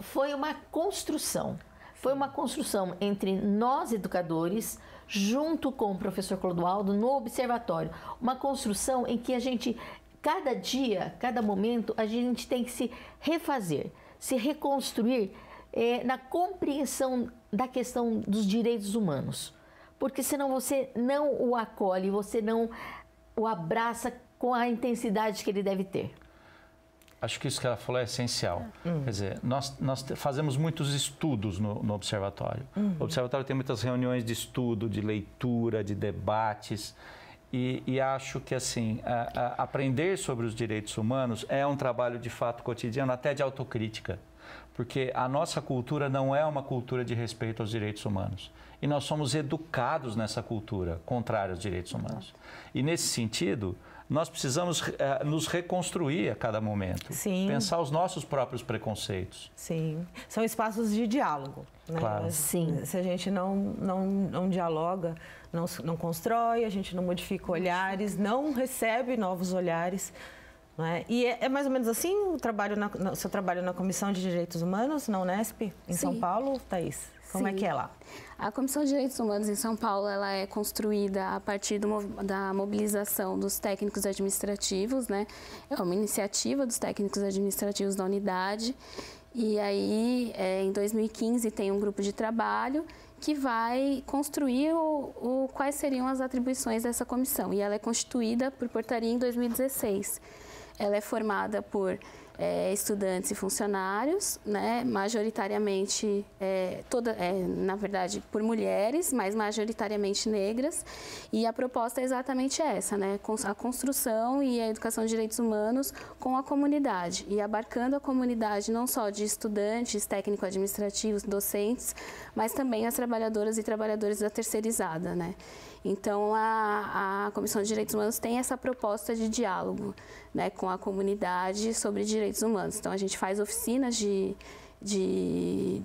Speaker 5: foi uma construção. Foi uma construção entre nós, educadores, junto com o professor Clodoaldo, no observatório. Uma construção em que a gente, cada dia, cada momento, a gente tem que se refazer, se reconstruir na compreensão da questão dos direitos humanos. Porque senão você não o acolhe, você não o abraça com a intensidade que ele deve ter.
Speaker 2: Acho que isso que ela falou é essencial. Quer dizer, nós fazemos muitos estudos no Observatório. O Observatório tem muitas reuniões de estudo, de leitura, de debates. E acho que, assim, aprender sobre os direitos humanos é um trabalho, de fato, cotidiano, até de autocrítica. Porque a nossa cultura não é uma cultura de respeito aos direitos humanos. E nós somos educados nessa cultura contrária aos direitos humanos. E, nesse sentido, nós precisamos nos reconstruir a cada momento.
Speaker 1: Sim.
Speaker 2: Pensar os nossos próprios preconceitos.
Speaker 1: Sim. São espaços de diálogo. Né?
Speaker 2: Claro.
Speaker 1: Sim. Se a gente não dialoga, não constrói, a gente não modifica olhares, não recebe novos olhares. Não é? E é mais ou menos assim o seu trabalho na Comissão de Direitos Humanos, na Unesp, em São Paulo, Thaís? Como é que é lá?
Speaker 9: A Comissão de Direitos Humanos em São Paulo ela é construída a partir da mobilização dos técnicos administrativos, né? É uma iniciativa dos técnicos administrativos da unidade. E aí, em 2015, tem um grupo de trabalho que vai construir quais seriam as atribuições dessa comissão. E ela é constituída por portaria em 2016. Ela é formada por estudantes e funcionários, né, majoritariamente, na verdade, por mulheres, mas majoritariamente negras. E a proposta é exatamente essa, né, a construção e a educação de direitos humanos com a comunidade. E abarcando a comunidade não só de estudantes, técnico-administrativos, docentes, mas também as trabalhadoras e trabalhadores da terceirizada, né. Então, a Comissão de Direitos Humanos tem essa proposta de diálogo, né, com a comunidade sobre direitos humanos. Então, a gente faz oficinas de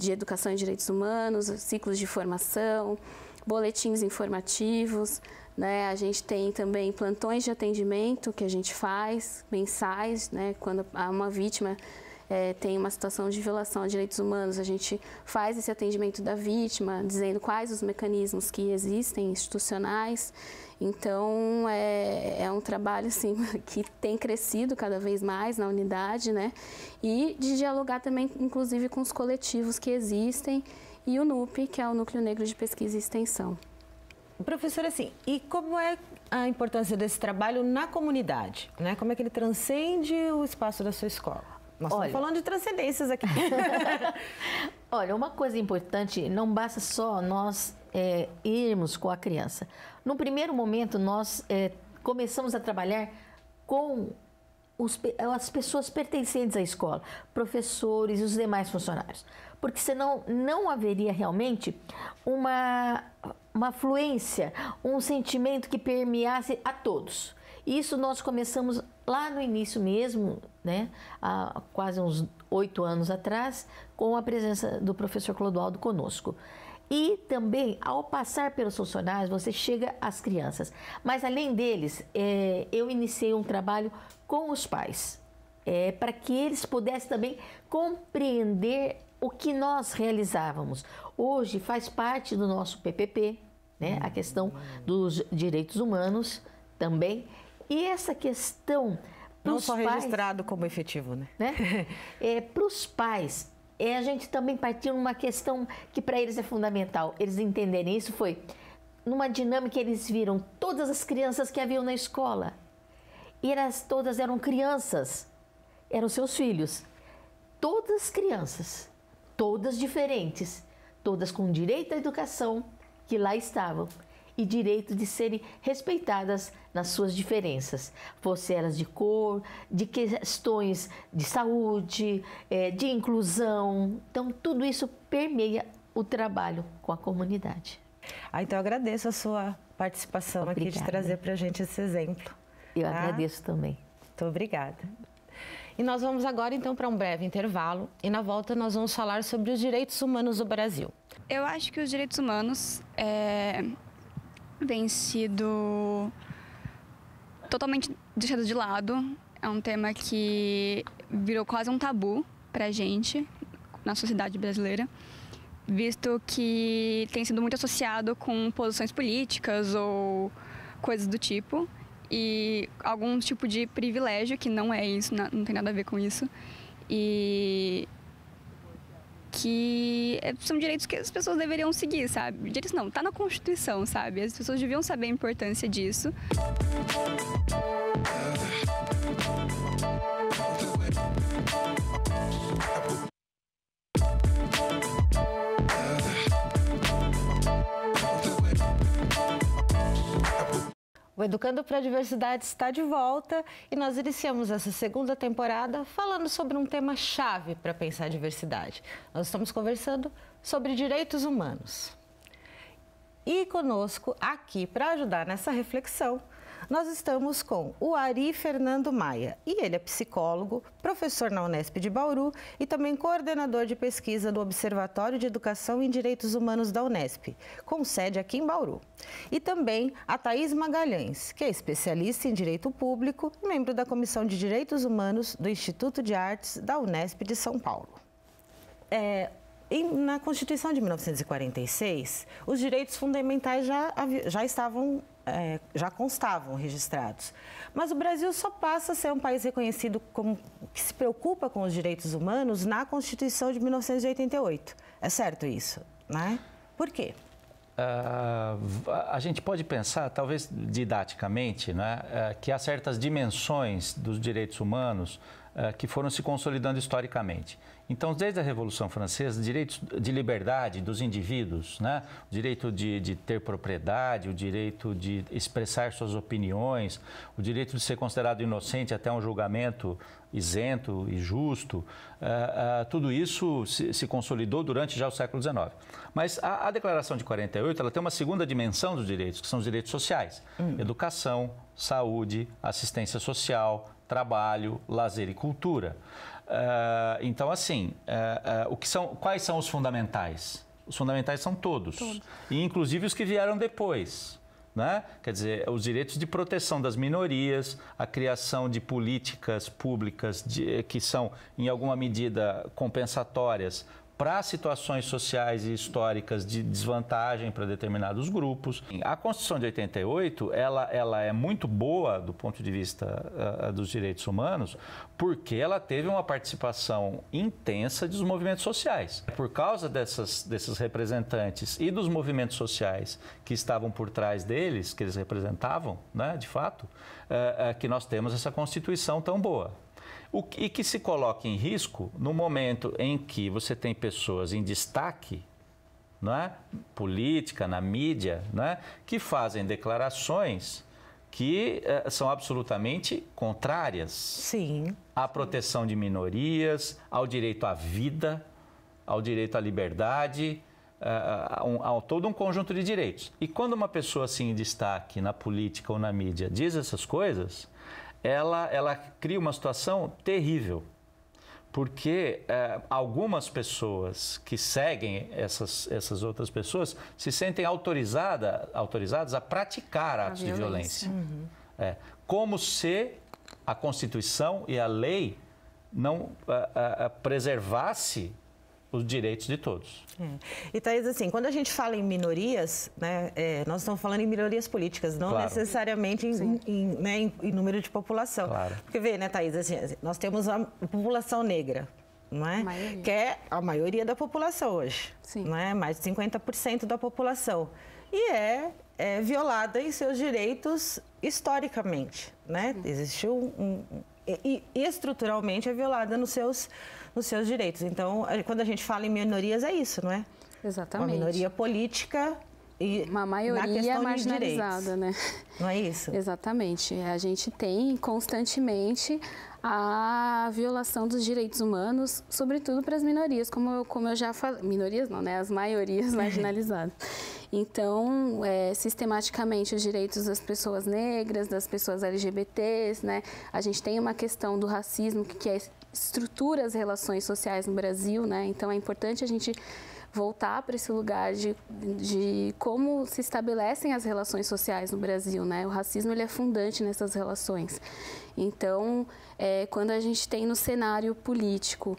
Speaker 9: educação em direitos humanos, ciclos de formação, boletins informativos, né? A gente tem também plantões de atendimento que a gente faz, mensais, né, quando há uma vítima tem uma situação de violação a direitos humanos, a gente faz esse atendimento da vítima, dizendo quais os mecanismos que existem, institucionais. Então, é um trabalho assim, que tem crescido cada vez mais na unidade, né? E de dialogar também, inclusive, com os coletivos que existem e o NUP, que é o Núcleo Negro de Pesquisa e Extensão.
Speaker 1: Professora, assim, e como é a importância desse trabalho na comunidade, né? Como é que ele transcende o espaço da sua escola? Nós estamos falando de transcendências aqui.
Speaker 5: Olha, uma coisa importante, não basta só nós irmos com a criança. No primeiro momento, nós começamos a trabalhar com as pessoas pertencentes à escola, professores e os demais funcionários. Porque senão não haveria realmente uma fluência, um sentimento que permeasse a todos. Isso nós começamos lá no início mesmo, né, há quase uns 8 anos atrás, com a presença do professor Clodoaldo conosco. E também, ao passar pelos funcionários, você chega às crianças. Mas, além deles, eu iniciei um trabalho com os pais, para que eles pudessem também compreender o que nós realizávamos. Hoje faz parte do nosso PPP, né? A questão dos direitos humanos também. E essa questão...
Speaker 1: Não só registrado como efetivo, né?
Speaker 5: Para os pais... a gente também partiu numa questão que para eles é fundamental. Eles entenderem isso foi numa dinâmica, eles viram todas as crianças que haviam na escola. E todas eram crianças, eram seus filhos. Todas crianças, todas diferentes, todas com direito à educação, que lá estavam. E direito de serem respeitadas nas suas diferenças, fossem elas de cor, de questões de saúde, de inclusão. Então, tudo isso permeia o trabalho com a comunidade.
Speaker 1: Então, eu agradeço a sua participação. Obrigada. Aqui de trazer para a gente esse exemplo.
Speaker 5: Eu agradeço também.
Speaker 1: Muito obrigada. E nós vamos agora, então, para um breve intervalo. E na volta nós vamos falar sobre os direitos humanos do Brasil.
Speaker 10: Eu acho que os direitos humanos vem sido totalmente deixado de lado. É um tema que virou quase um tabu pra gente na sociedade brasileira, visto que tem sido muito associado com posições políticas ou coisas do tipo e algum tipo de privilégio, que não é isso, não tem nada a ver com isso, e que são direitos que as pessoas deveriam seguir, sabe? Direitos não, tá na Constituição, sabe? As pessoas deviam saber a importância disso.
Speaker 1: O Educando para a Diversidade está de volta e nós iniciamos essa segunda temporada falando sobre um tema-chave para pensar a diversidade. Nós estamos conversando sobre direitos humanos. E conosco, aqui para ajudar nessa reflexão, nós estamos com o Ari Fernando Maia. E ele é psicólogo, professor na Unesp de Bauru e também coordenador de pesquisa do Observatório de Educação em Direitos Humanos da Unesp, com sede aqui em Bauru. E também a Thaís Magalhães, que é especialista em Direito Público e membro da Comissão de Direitos Humanos do Instituto de Artes da Unesp de São Paulo. Na Constituição de 1946, os direitos fundamentais já constavam registrados. Mas o Brasil só passa a ser um país reconhecido como que se preocupa com os direitos humanos na Constituição de 1988. É certo isso, né? Por quê?
Speaker 2: A gente pode pensar, talvez didaticamente, né, que há certas dimensões dos direitos humanos que foram se consolidando historicamente. Então, desde a Revolução Francesa, direitos de liberdade dos indivíduos, né? O direito de ter propriedade, o direito de expressar suas opiniões, o direito de ser considerado inocente até um julgamento isento e justo, tudo isso se consolidou durante já o século XIX. Mas a Declaração de 48, ela tem uma segunda dimensão dos direitos, que são os direitos sociais. Educação, saúde, assistência social, trabalho, lazer e cultura. Então, assim, quais são os fundamentais? Os fundamentais são todos. E inclusive os que vieram depois. Né? Quer dizer, os direitos de proteção das minorias, a criação de políticas públicas que são, em alguma medida, compensatórias para situações sociais e históricas de desvantagem para determinados grupos. A Constituição de 88, ela é muito boa do ponto de vista dos direitos humanos, porque ela teve uma participação intensa dos movimentos sociais. Por causa desses representantes e dos movimentos sociais que estavam por trás deles, que eles representavam, né, de fato, que nós temos essa Constituição tão boa. E que se coloca em risco no momento em que você tem pessoas em destaque, não é? Política, na mídia, não é? Que fazem declarações que são absolutamente contrárias.
Speaker 1: Sim.
Speaker 2: À proteção de minorias, ao direito à vida, ao direito à liberdade, a todo um conjunto de direitos. E quando uma pessoa assim em destaque na política ou na mídia diz essas coisas, ela cria uma situação terrível, porque algumas pessoas que seguem essas outras pessoas se sentem autorizadas a praticar atos de violência. Como se a Constituição e a lei não preservasse os direitos de todos.
Speaker 1: E, Thaís, assim, quando a gente fala em minorias, né, nós estamos falando em minorias políticas, não necessariamente em número de população.
Speaker 2: Claro.
Speaker 1: Porque, vê, né, Thaís, assim, nós temos a população negra, não é? Que é a maioria da população hoje. Não é? Mais de 50% da população. E é violada em seus direitos historicamente, né? Existe e estruturalmente é violada nos seus direitos. Então, quando a gente fala em minorias, é isso, não é?
Speaker 9: Exatamente.
Speaker 1: Uma minoria política e
Speaker 9: uma maioria marginalizada, né?
Speaker 1: Não é isso?
Speaker 9: Exatamente. A gente tem constantemente a violação dos direitos humanos, sobretudo para as minorias, como eu já falei. Minorias não, né? As maiorias marginalizadas. Então, sistematicamente, os direitos das pessoas negras, das pessoas LGBTs, né? A gente tem uma questão do racismo que estrutura as relações sociais no Brasil, né? Então, é importante a gente voltar para esse lugar de como se estabelecem as relações sociais no Brasil, né? O racismo, ele é fundante nessas relações. Então, quando a gente tem no cenário político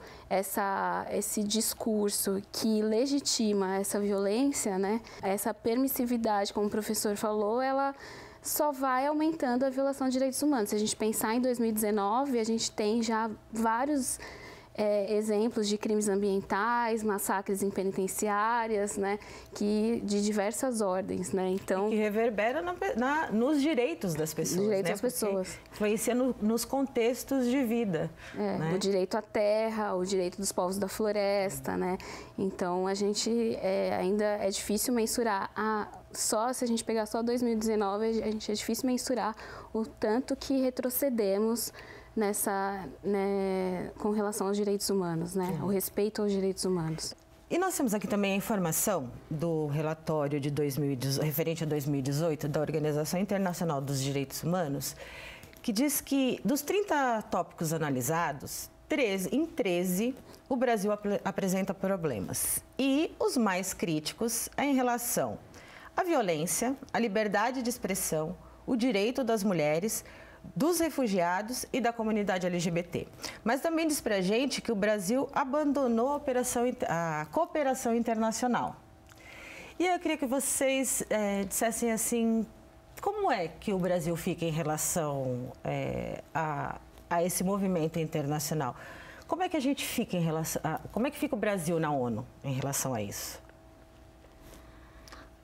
Speaker 9: esse discurso que legitima essa violência, né? Essa permissividade, como o professor falou, ela só vai aumentando a violação de direitos humanos. Se a gente pensar em 2019, a gente tem já vários exemplos de crimes ambientais, massacres em penitenciárias, né, de diversas ordens, né? Então,
Speaker 1: e que reverbera nos direitos das pessoas,
Speaker 9: nos direitos
Speaker 1: né?
Speaker 9: das pessoas.
Speaker 1: Influencia nos contextos de vida. Né?
Speaker 9: O direito à terra, o direito dos povos da floresta, né? Então, a gente ainda é difícil mensurar. Só se a gente pegar só 2019, a gente é difícil mensurar o tanto que retrocedemos com relação aos direitos humanos, né? O respeito aos direitos humanos.
Speaker 1: E nós temos aqui também a informação do relatório de referente a 2018 da Organização Internacional dos Direitos Humanos, que diz que dos 30 tópicos analisados, em 13 o Brasil apresenta problemas. E os mais críticos é em relação à violência, à liberdade de expressão, o direito das mulheres, dos refugiados e da comunidade LGBT. Mas também diz pra gente que o Brasil abandonou a cooperação internacional. E eu queria que vocês dissessem assim, como é que o Brasil fica em relação a esse movimento internacional? Como é que a gente fica como é que fica o Brasil na ONU em relação a isso?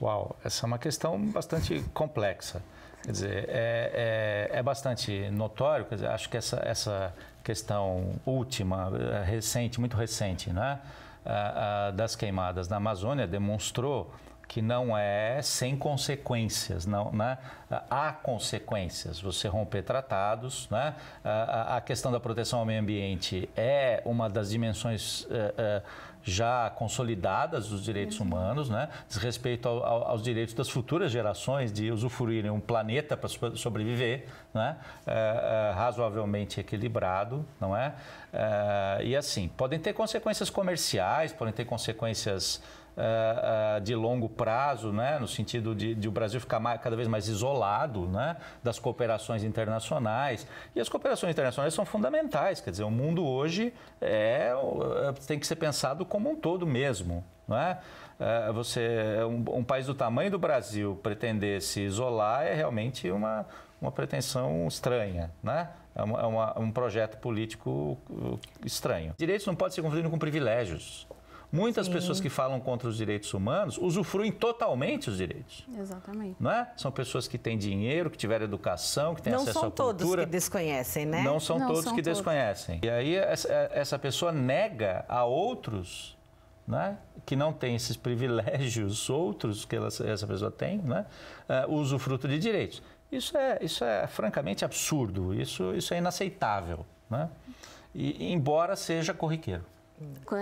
Speaker 2: Uau, essa é uma questão bastante complexa. Quer dizer, é bastante notório, quer dizer, acho que essa questão última, muito recente, né, das queimadas na Amazônia demonstrou que não é sem consequências, não, né? Há consequências, você romper tratados, né? A questão da proteção ao meio ambiente é uma das dimensões já consolidadas dos direitos humanos, né? Diz respeito aos direitos das futuras gerações de usufruírem um planeta para sobreviver, né? Razoavelmente equilibrado, não é? E assim, podem ter consequências comerciais, podem ter consequências de longo prazo, né? No sentido de o Brasil ficar cada vez mais isolado, né? Das cooperações internacionais. E as cooperações internacionais são fundamentais, quer dizer, o mundo hoje tem que ser pensado como um todo mesmo, não é? Um país do tamanho do Brasil pretender se isolar é realmente uma pretensão estranha, né? É um projeto político estranho. Direitos não podem ser confundidos com privilégios. Muitas pessoas que falam contra os direitos humanos usufruem totalmente os direitos.
Speaker 9: Exatamente.
Speaker 2: Não é? São pessoas que têm dinheiro, que tiveram educação, que têm acesso à cultura.
Speaker 1: Não são todos que desconhecem, né?
Speaker 2: Não são todos que desconhecem. E aí essa pessoa nega a outros, né, que não têm esses privilégios outros que essa pessoa tem, né, o usufruto de direitos. Isso é francamente absurdo, isso é inaceitável, né? E, embora seja corriqueiro.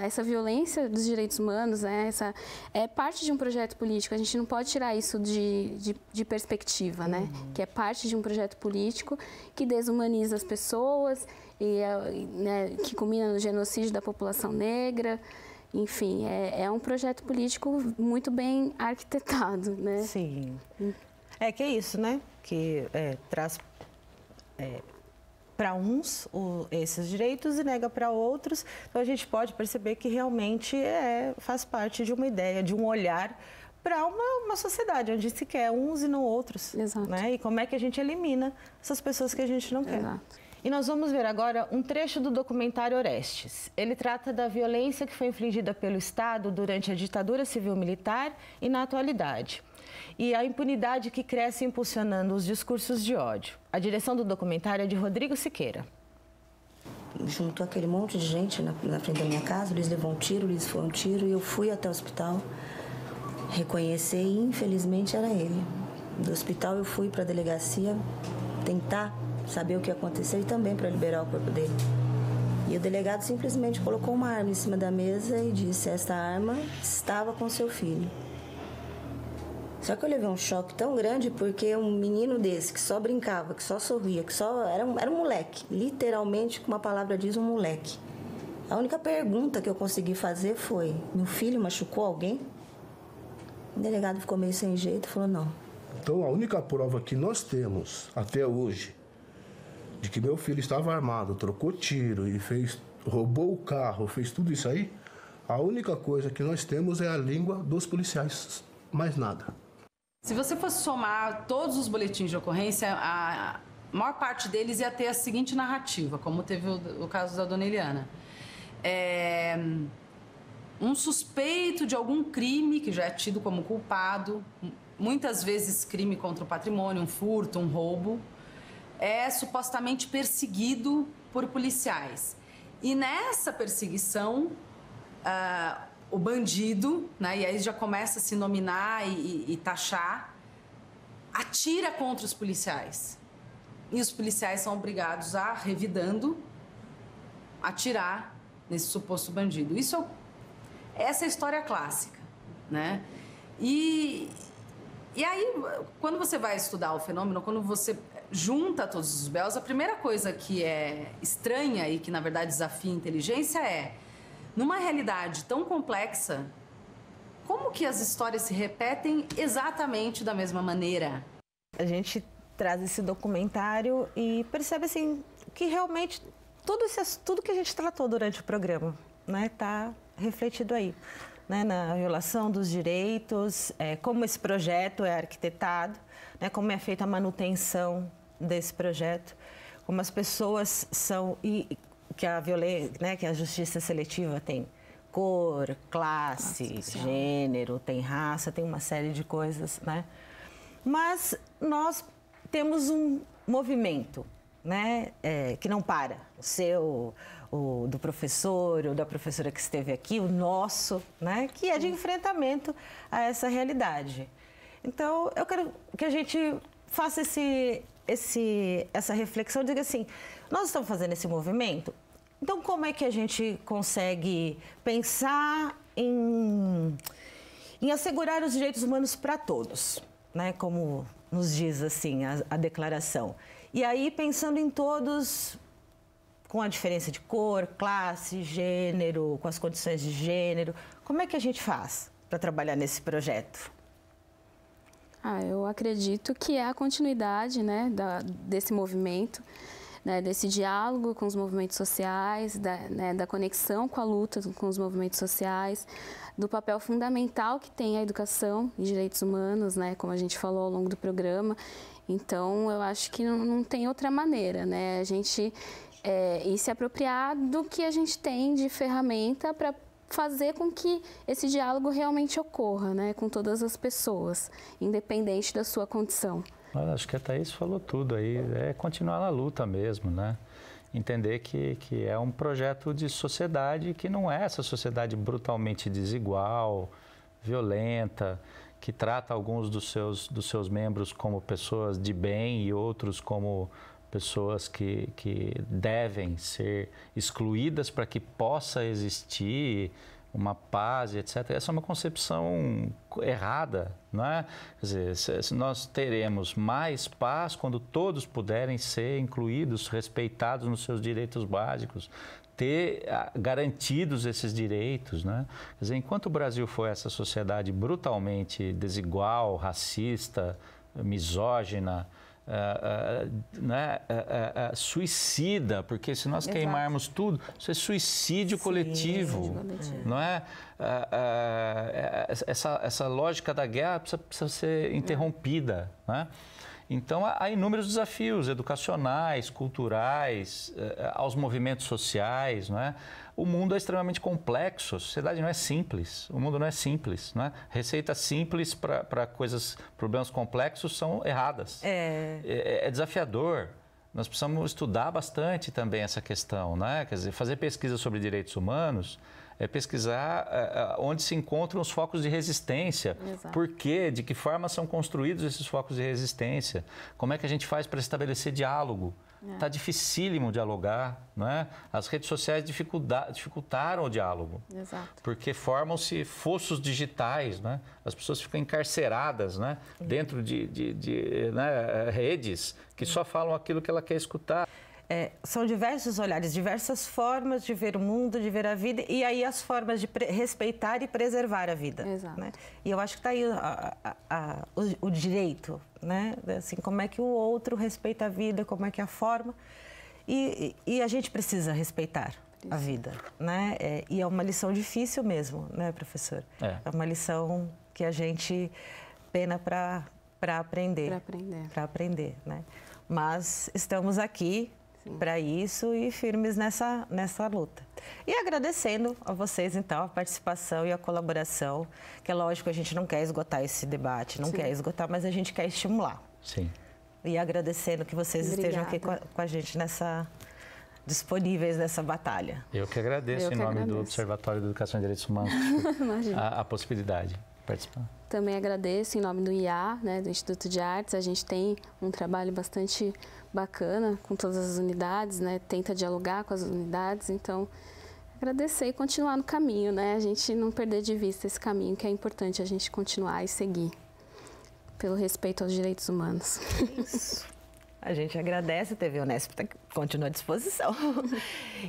Speaker 9: Essa violência dos direitos humanos, né, essa é parte de um projeto político. A gente não pode tirar isso de perspectiva, né? Que é parte de um projeto político que desumaniza as pessoas e né, que culmina no genocídio da população negra. Enfim, é um projeto político muito bem arquitetado, né?
Speaker 1: Sim. É que é isso, né? Que traz para uns esses direitos e nega para outros. Então a gente pode perceber que realmente faz parte de uma ideia, de um olhar para uma sociedade onde se quer uns e não outros.
Speaker 9: Exato.
Speaker 1: Né? E como é que a gente elimina essas pessoas que a gente não quer.
Speaker 9: Exato.
Speaker 1: E nós vamos ver agora um trecho do documentário Orestes. Ele trata da violência que foi infligida pelo Estado durante a ditadura civil-militar e na atualidade. E a impunidade que cresce impulsionando os discursos de ódio. A direção do documentário é de Rodrigo Siqueira.
Speaker 11: Juntou aquele monte de gente na frente da minha casa, eles levou um tiro, eles foram um tiro, e eu fui até o hospital reconhecer e infelizmente era ele. Do hospital eu fui para a delegacia tentar saber o que aconteceu e também para liberar o corpo dele. E o delegado simplesmente colocou uma arma em cima da mesa e disse: esta arma estava com seu filho. Só que eu levei um choque tão grande porque um menino desse, que só brincava, que só sorria, que só era um moleque. Literalmente, como a palavra diz, um moleque. A única pergunta que eu consegui fazer foi: meu filho machucou alguém? O delegado ficou meio sem jeito e falou: não.
Speaker 12: Então, a única prova que nós temos até hoje de que meu filho estava armado, trocou tiro e roubou o carro, fez tudo isso aí, a única coisa que nós temos é a língua dos policiais, mais nada.
Speaker 13: Se você fosse somar todos os boletins de ocorrência, a maior parte deles ia ter a seguinte narrativa, como teve o caso da dona Eliana. Um suspeito de algum crime que já é tido como culpado, muitas vezes crime contra o patrimônio, um furto, um roubo, é supostamente perseguido por policiais. E nessa perseguição, o bandido, né, e aí já começa a se nominar e taxar, atira contra os policiais. E os policiais são obrigados a, revidando, atirar nesse suposto bandido. Essa é a história clássica, né? E aí, quando você vai estudar o fenômeno, quando você junta todos os véus, a primeira coisa que é estranha e que, na verdade, desafia a inteligência é, numa realidade tão complexa, como que as histórias se repetem exatamente da mesma maneira?
Speaker 1: A gente traz esse documentário e percebe, assim, que realmente tudo que a gente tratou durante o programa, né, está refletido aí, né, na violação dos direitos, como esse projeto é arquitetado, né, como é feita a manutenção desse projeto, como as pessoas são e que a violência, né, que a justiça seletiva tem cor, classe, gênero, tem raça, tem uma série de coisas, né? Mas nós temos um movimento, né, que não para. O seu, o do professor, ou da professora que esteve aqui, o nosso, né, que é de enfrentamento a essa realidade. Então, eu quero que a gente faça essa reflexão, diga assim, nós estamos fazendo esse movimento, então como é que a gente consegue pensar em assegurar os direitos humanos para todos, né? Como nos diz assim a declaração. E aí pensando em todos com a diferença de cor, classe, gênero, com as condições de gênero, como é que a gente faz para trabalhar nesse projeto?
Speaker 9: Eu acredito que é a continuidade, né, desse movimento, né, desse diálogo com os movimentos sociais, da conexão com a luta com os movimentos sociais, do papel fundamental que tem a educação e direitos humanos, né, como a gente falou ao longo do programa. Então, eu acho que não tem outra maneira, né, a gente ir se apropriar do que a gente tem de ferramenta para fazer com que esse diálogo realmente ocorra, né, com todas as pessoas, independente da sua condição.
Speaker 2: Acho que a Thaís falou tudo aí, é continuar na luta mesmo, né? Entender que é um projeto de sociedade que não é essa sociedade brutalmente desigual, violenta, que trata alguns dos seus membros como pessoas de bem e outros como pessoas que devem ser excluídas para que possa existir uma paz, etc. Essa é uma concepção errada, não é? Quer dizer, nós teremos mais paz quando todos puderem ser incluídos, respeitados nos seus direitos básicos, ter garantidos esses direitos, né? Quer dizer, enquanto o Brasil foi essa sociedade brutalmente desigual, racista, misógina, suicida, porque se nós queimarmos tudo, isso é suicídio coletivo, não é? Essa lógica da guerra precisa ser interrompida, né? Então, há inúmeros desafios educacionais, culturais, aos movimentos sociais, não é? O mundo é extremamente complexo, a sociedade não é simples, o mundo não é simples, não é? Receitas simples para problemas complexos são erradas. É desafiador. Nós precisamos estudar bastante também essa questão, né? Quer dizer, fazer pesquisa sobre direitos humanos é pesquisar onde se encontram os focos de resistência. Exato. Por quê? De que forma são construídos esses focos de resistência? Como é que a gente faz para estabelecer diálogo? Está dificílimo dialogar, não é? As redes sociais dificultaram o diálogo. Exato. Porque formam-se fossos digitais, né? As pessoas ficam encarceradas, né? Dentro de redes que só falam aquilo que ela quer escutar.
Speaker 1: São diversos olhares, diversas formas de ver o mundo, de ver a vida, e aí as formas de respeitar e preservar a vida. Exato. Né? E eu acho que está aí o direito, né? Assim, como é que o outro respeita a vida, como é que é a forma. E a gente precisa respeitar a vida, né? E é uma lição difícil mesmo, né, professor? É uma lição que a gente pena para aprender. Para aprender, né? Mas estamos aqui para isso e firmes nessa luta. E agradecendo a vocês, então, a participação e a colaboração, que é lógico, a gente não quer esgotar esse debate, não quer esgotar, mas a gente quer estimular.
Speaker 2: Sim.
Speaker 1: E agradecendo que vocês estejam aqui com a gente disponíveis nessa batalha.
Speaker 2: Eu que agradeço, em nome do Observatório de Educação e Direitos Humanos, a possibilidade de participar.
Speaker 9: Também agradeço em nome do IA, né, do Instituto de Artes. A gente tem um trabalho bastante bacana com todas as unidades, né, tenta dialogar com as unidades. Então, agradecer e continuar no caminho, né, a gente não perder de vista esse caminho, que é importante a gente continuar e seguir, pelo respeito aos direitos humanos.
Speaker 1: Isso. A gente agradece, a TV Unesp continua à disposição.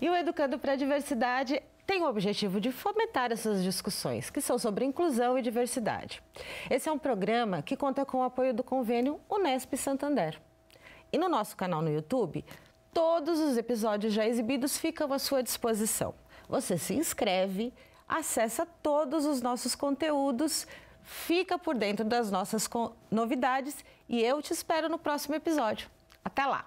Speaker 1: E o Educando para a Diversidade tem o objetivo de fomentar essas discussões, que são sobre inclusão e diversidade. Esse é um programa que conta com o apoio do convênio Unesp Santander. E no nosso canal no YouTube, todos os episódios já exibidos ficam à sua disposição. Você se inscreve, acessa todos os nossos conteúdos, fica por dentro das nossas novidades e eu te espero no próximo episódio. Até lá!